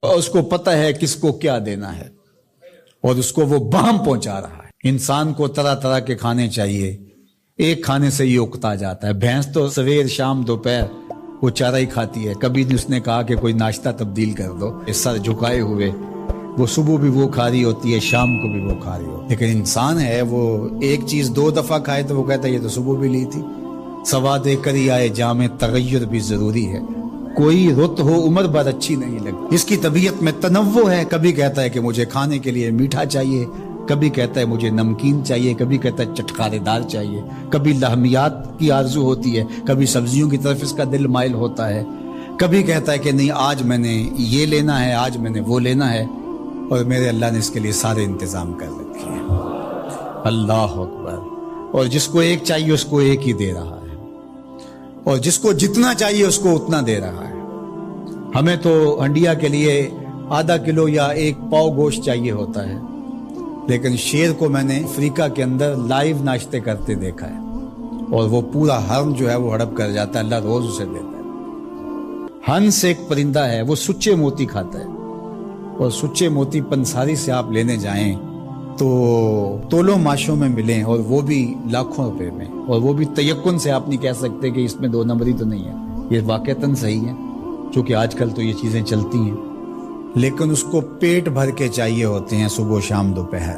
اور اس کو پتہ ہے کس کو کیا دینا ہے اور اس کو وہ بہم پہنچا رہا ہے۔ انسان کو طرح طرح کے کھانے چاہیے، ایک کھانے سے یہ اکتا جاتا ہے۔ بھینس تو سویر شام دوپہر وہ چارہ ہی کھاتی ہے، کبھی اس نے کہا کہ کوئی ناشتہ تبدیل کر دو، سر جھکائے ہوئے وہ صبح بھی وہ کھا رہی ہوتی ہے، شام کو بھی وہ کھا رہی ہوتی ہے۔ لیکن انسان ہے وہ ایک چیز 2 دفعہ کھائے تو وہ کہتا ہے یہ تو صبح بھی لی تھی۔ سواد کر ہی آئے جامع تغیر بھی ضروری ہے، کوئی رت ہو عمر بھر اچھی نہیں لگتی۔ اس کی طبیعت میں تنوع ہے، کبھی کہتا ہے کہ مجھے کھانے کے لیے میٹھا چاہیے، کبھی کہتا ہے مجھے نمکین چاہیے، کبھی کہتا ہے چٹکارے دار چاہیے، کبھی لحمیات کی آرزو ہوتی ہے، کبھی سبزیوں کی طرف اس کا دل مائل ہوتا ہے، کبھی کہتا ہے کہ نہیں آج میں نے یہ لینا ہے، آج میں نے وہ لینا ہے، اور میرے اللہ نے اس کے لیے سارے انتظام کر رکھے ہیں۔ اللہ اکبر۔ اور جس کو ایک چاہیے اس کو ایک ہی دے رہا ہے، اور جس کو جتنا چاہیے اس کو اتنا دے رہا ہے۔ ہمیں تو ہنڈیا کے لیے ½ کلو یا 1 پاؤ گوشت چاہیے ہوتا ہے، لیکن شیر کو میں نے افریقہ کے اندر لائیو ناشتے کرتے دیکھا ہے، اور وہ پورا ہرن جو ہے وہ ہڑپ کر جاتا ہے، اللہ روز اسے دیتا ہے۔ ہنس ایک پرندہ ہے، وہ سچے موتی کھاتا ہے، اور سچے موتی پنساری سے آپ لینے جائیں تو تولوں ماشوں میں ملیں، اور وہ بھی لاکھوں روپے میں، اور وہ بھی تیقن سے آپ نہیں کہہ سکتے کہ اس میں 2 نمبری تو نہیں ہے، یہ واقعتاً صحیح ہے، چونکہ آج کل تو یہ چیزیں چلتی ہیں، لیکن اس کو پیٹ بھر کے چاہیے ہوتے ہیں صبح شام دوپہر۔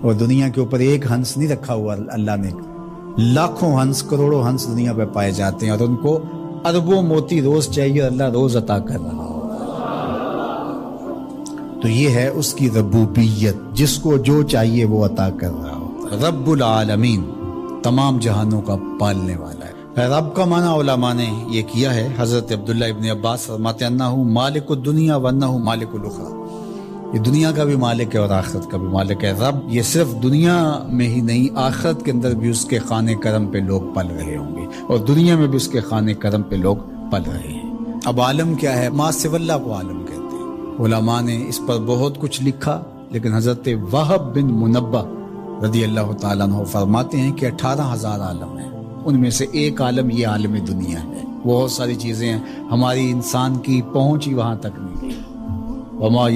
اور دنیا کے اوپر ایک ہنس نہیں رکھا ہوا اللہ نے، لاکھوں ہنس کروڑوں ہنس دنیا پہ پائے جاتے ہیں، اور ان کو اربوں موتی روز چاہیے، اللہ روز عطا کر رہا ہو۔ تو یہ ہے اس کی ربوبیت، جس کو جو چاہیے وہ عطا کر رہا ہوتا ہے۔ رب العالمین، تمام جہانوں کا پالنے والا ہے۔ رب کا معنی علماء نے یہ کیا ہے، حضرت عبداللہ ابن عباس فرماتے ہیں انہ مالک الدنیا وانہ مالک الاخرى، یہ دنیا کا بھی مالک ہے اور آخرت کا بھی مالک ہے۔ رب یہ صرف دنیا میں ہی نہیں، آخرت کے اندر بھی اس کے خانے کرم پہ لوگ پل رہے ہوں گے، اور دنیا میں بھی اس کے خانے کرم پہ لوگ پل رہے ہیں۔ اب عالم کیا ہے؟ ما سوی اللہ کو عالم کہتے ہیں۔ علماء نے اس پر بہت کچھ لکھا، لیکن حضرت وہب بن منبہ رضی اللہ تعالیٰ عنہ فرماتے ہیں کہ 18,000 عالم ہیں، ان میں سے ایک عالم یہ عالم دنیا ہے۔ بہت ساری چیزیں ہیں، ہماری انسان کی پہنچ ہی وہاں تک نہیں ہے۔ وما